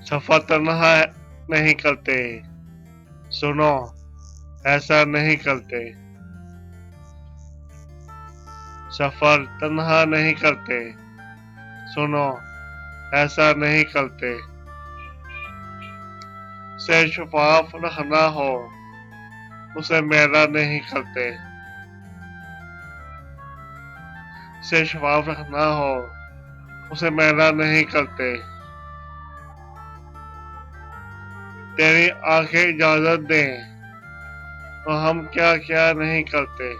सफर तन्हा नहीं करते, सुनो ऐसा नहीं करते। सफर तन्हा नहीं करते, सुनो ऐसा नहीं करते। से शफाफ रखना हो, उसे मैला नहीं करते। से शफाफ रखना हो, उसे मैला नहीं करते। तेरी आंखें इजाजत दें तो हम क्या क्या नहीं करते।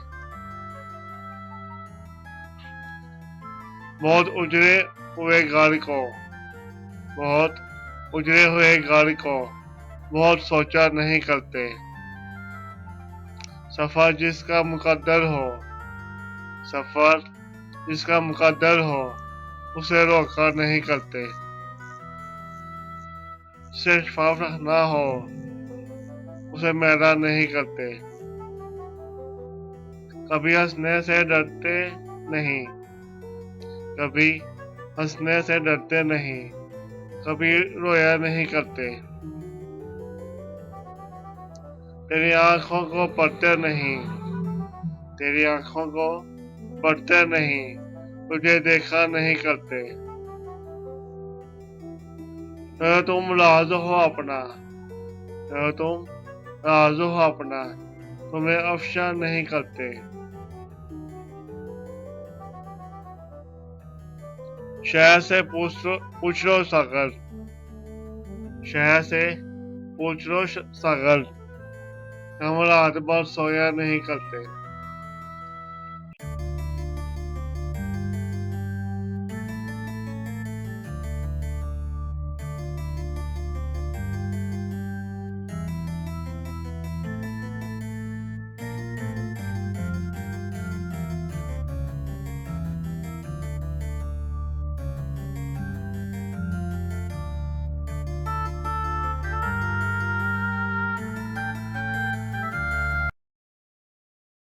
बहुत उजड़े हुए गाड़ी को, बहुत उजड़े हुए गाड़ी को बहुत सोचा नहीं करते। सफर जिसका मुकद्दर हो, सफर जिसका मुकद्दर हो, उसे रोका नहीं करते। से शफाफ रखना हो, उसे मैला नहीं करते। कभी हंसने से डरते नहीं, कभी हंसने से डरते नहीं, कभी रोया नहीं करते। तेरी आंखों को पढ़ते नहीं, तेरी आंखों को पढ़ते नहीं, तुझे देखा नहीं करते। तुम राज हो अपना, तुम राज हो अपना, तुम्हें अफशा नहीं करते। शहर से पूछ लो सागर, शहर से पूछ लो सागर, हम रात भर सोया नहीं करते।